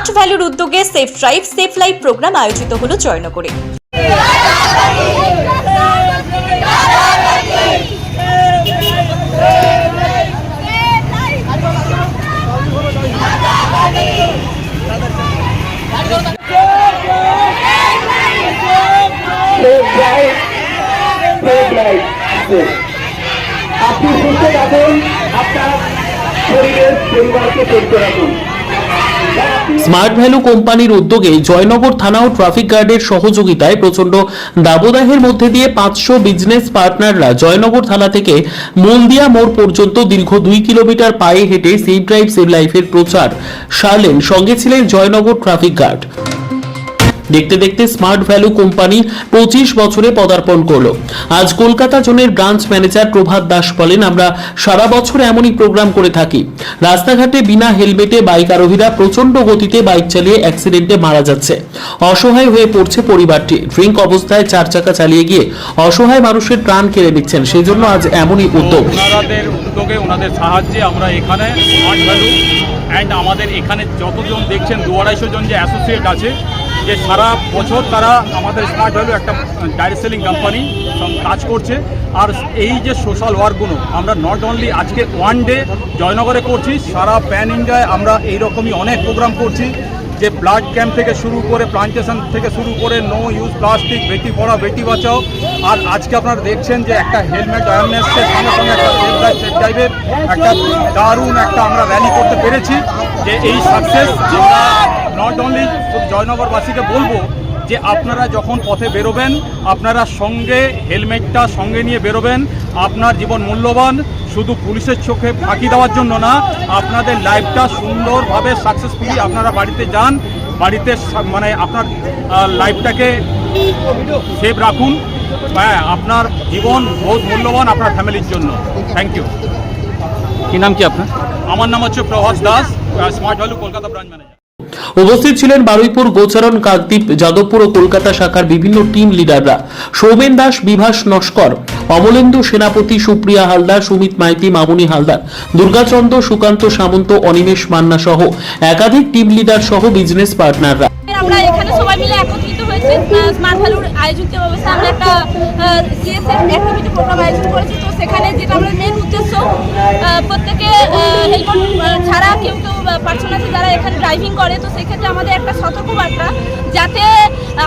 Smart ভ্যালুর উদ্যোগে safe drive safe life program আয়োজিত হলো জয়নগরে। আপনি সুস্থ রাখুন, আপনার পরিবেশ পরিবারকে সুস্থ রাখুন। স্মার্ট ভ্যালু কোম্পানির উদ্যোগে জয়নগর থানা ও ট্রাফিক গার্ডের সহযোগিতায় প্রচন্ড দাবদাহের মধ্যে দিয়ে 500 বিজনেস পার্টনাররা জয়নগর থানা থেকে মন্দিয়া মোড় পর্যন্ত দীর্ঘ 2 কিলোমিটার পায়ে হেঁটে সেফ ড্রাইভ সেভ লাইফের প্রচার সারলেন। সঙ্গে ছিলেন জয়নগর ট্রাফিক গার্ড। দেখতে দেখতে স্মার্ট ভ্যালু কোম্পানি 25 বছরে পদার্পণ করলো। আজ কলকাতা জোনের ব্রাঞ্চ ম্যানেজার প্রভাত দাস বলেন, আমরা সারা বছর এমনই প্রোগ্রাম করে থাকি। রাস্তাঘাটে বিনা হেলমেটে বাইক আরোহীরা প্রচন্ড গতিতে বাইক চালিয়ে অ্যাক্সিডেন্টে মারা যাচ্ছে। অসহায় হয়ে পড়ছে পরিবারটি। ড্রিঙ্ক অবস্থায় 4 চাকা চালিয়ে গিয়ে অসহায় মানুষের প্রাণ কেড়ে নিচ্ছেন। সেই জন্য আজ এমনই উদ্যোগ। ওনাদের সাহায্যে আমরা এখানে স্মার্ট ভ্যালু অ্যান্ড আমাদের এখানে যতজন দেখছেন 200-250 জন যে অ্যাসোসিয়েট আছে, যে সারা বছর তারা আমাদের স্মার্ট ভ্যালু একটা ডাইরেক্ট সেলিং কোম্পানি কাজ করছে। আর এই যে সোশ্যাল ওয়ার্কগুলো আমরা নট অনলি আজকে ওয়ান ডে জয়নগরে করছি, সারা প্যান ইন্ডিয়ায় আমরা এইরকমই অনেক প্রোগ্রাম করছি। যে ব্লাড ক্যাম্প থেকে শুরু করে প্লান্টেশন থেকে শুরু করে নো ইউজ প্লাস্টিক, বেটি পড়া বেটি বাঁচাও। আর আজকে আপনারা দেখছেন যে একটা হেলমেট অ্যাওয়ারনেসের সঙ্গে সঙ্গে একটা সেফ ড্রাইভের একটা দারুণ একটা আমরা র্যালি করতে পেরেছি। যে এই সাকসেস আমরা নট অনলি জয়নগরবাসীকে বলবো যে আপনারা যখন পথে বেরোবেন আপনারা সঙ্গে হেলমেটটা সঙ্গে নিয়ে বেরোবেন। আপনার জীবন মূল্যবান, শুধু পুলিশের চোখে ফাঁকি দেওয়ার জন্য না, আপনাদের লাইফটা সুন্দরভাবে সাকসেসফুলি আপনারা বাড়িতে যান, বাড়িতে মানে আপনার লাইফটাকে সেভ রাখুন। হ্যাঁ, আপনার জীবন বহুত মূল্যবান আপনার ফ্যামিলির জন্য। Thank you. কি নাম কি আপনার? আমার নাম হচ্ছে Prabhat Das, smart value Kolkata branch manager. উপস্থিত ছিলেন বারুইপুর, গোচারণ, কাকদ্বীপ, যাদবপুর ও কলকাতা শাখার বিভিন্ন টিম লিডাররা। সৌমেন দাস, বিভাস নস্কর, অমলেন্দু সেনাপতি, সুপ্রিয়া হালদার, সুমিত মাইতি, মামুনি হালদার, দুর্গাচন্দ্র, সুকান্ত সামন্ত, অনিমেষ মান্না সহ একাধিক টিম লিডার সহ বিজনেস পার্টনাররা। আমরা এখানে সবাই মিলে একত্রিত হয়েছি। স্মার্ট ভ্যালুর আয়োজিত ব্যবস্থায় আমরা একটা সিএসএফ অ্যাক্টিভিটি প্রোগ্রাম আয়োজন করেছি। তো সেখানে যেটা আমাদের মেন উদ্দেশ্য, প্রত্যেকে হেলমেট ছাড়া কেউ পার্সন আছে যারা এখানে ড্রাইভিং করে, তো সেক্ষেত্রে আমাদের একটা সতর্কবার্তা, যাতে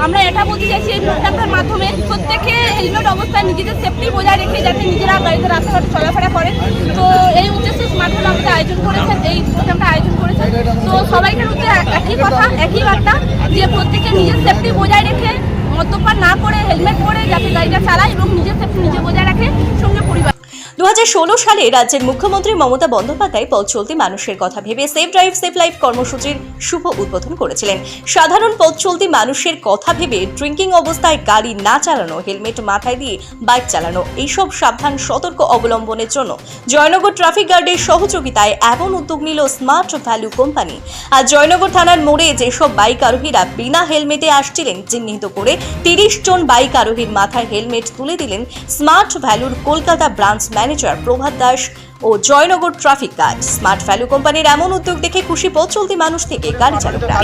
আমরা এটা বলতে চাইছি এই প্রোগ্রামটার মাধ্যমে প্রত্যেকে হেলমেট অবস্থায় নিজেদের সেফটি বজায় রেখে যাতে নিজেরা গাড়িতে রাস্তাঘাটে চলাফেরা করেন। তো এই উদ্দেশ্যে স্মার্ট ভ্যালু আমাদের আয়োজন করেছেন, এই প্রোগ্রামটা আয়োজন করেছেন। তো সবাইকার উদ্দেশ্যে একই কথা, একই বার্তা, যে প্রত্যেকে নিজের সেফটি বজায় রেখে মদ্যপান না করে হেলমেট পরে যাতে গাড়িটা চালায় এবং নিজের সেফটি নিজে বজায় রাখে, সঙ্গে পরিবার। 2016 সালে রাজ্যের মুখ্যমন্ত্রী মমতা বন্দ্যোপাধ্যায় পথ চলতি মানুষের কথা ভেবে সেফ ড্রাইভ সেফ লাইফ কর্মসূচির শুভ উদ্বোধন করেছিলেন। সাধারণ পথ চলতি মানুষের কথা ভেবে ড্রিঙ্কিং অবস্থায় গাড়ি না চালানো, হেলমেট মাথায় দিয়ে বাইক চালানো, এইসব সাবধান সতর্ক অবলম্বনের জন্য জয়নগর ট্রাফিক গার্ডের সহযোগিতায় এমন উদ্যোগ নিল স্মার্ট ভ্যালু কোম্পানি। আর জয়নগর থানার মোড়ে যেসব বাইক আরোহীরা বিনা হেলমেটে আসছিলেন, চিহ্নিত করে 30 জন বাইক আরোহীর মাথায় হেলমেট তুলে দিলেন স্মার্ট ভ্যালুর কলকাতা ব্রাঞ্চ ম্যানেজার প্রভাত দাস ও Joynagar traffic guard. Smart value কোম্পানির এমন উদ্যোগ দেখে খুশি পথ চলতি মানুষ থেকে গাড়ি চালকরা।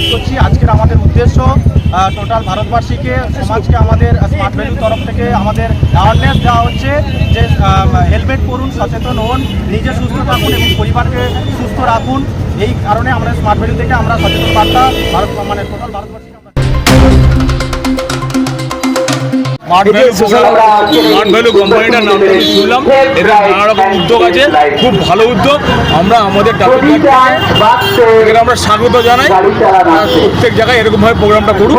আজকের আমাদের উদ্দেশ্য টোটাল ভারতবাসীকে, সমাজকে আমাদের স্মার্ট ভ্যালু তরফ থেকে আমাদের অ্যাওয়ারনেস দেওয়া হচ্ছে যে হেলমেট পরুন, সচেতন হন, নিজে সুস্থ থাকুন এবং পরিবারকে সুস্থ রাখুন। এই কারণে আমরা স্মার্ট ভ্যালু থেকে আমরা সচেতন বার্তা টোটাল ভারতবাসীকে স্মার্ট ভ্যালু কোম্পানিটার নাম শুনলাম, এদের নানা রকম উদ্যোগ আছে, খুব ভালো উদ্যোগ। আমরা আমাদের আমরা স্বাগত জানাই, প্রত্যেক জায়গায় এরকমভাবে প্রোগ্রামটা করুক।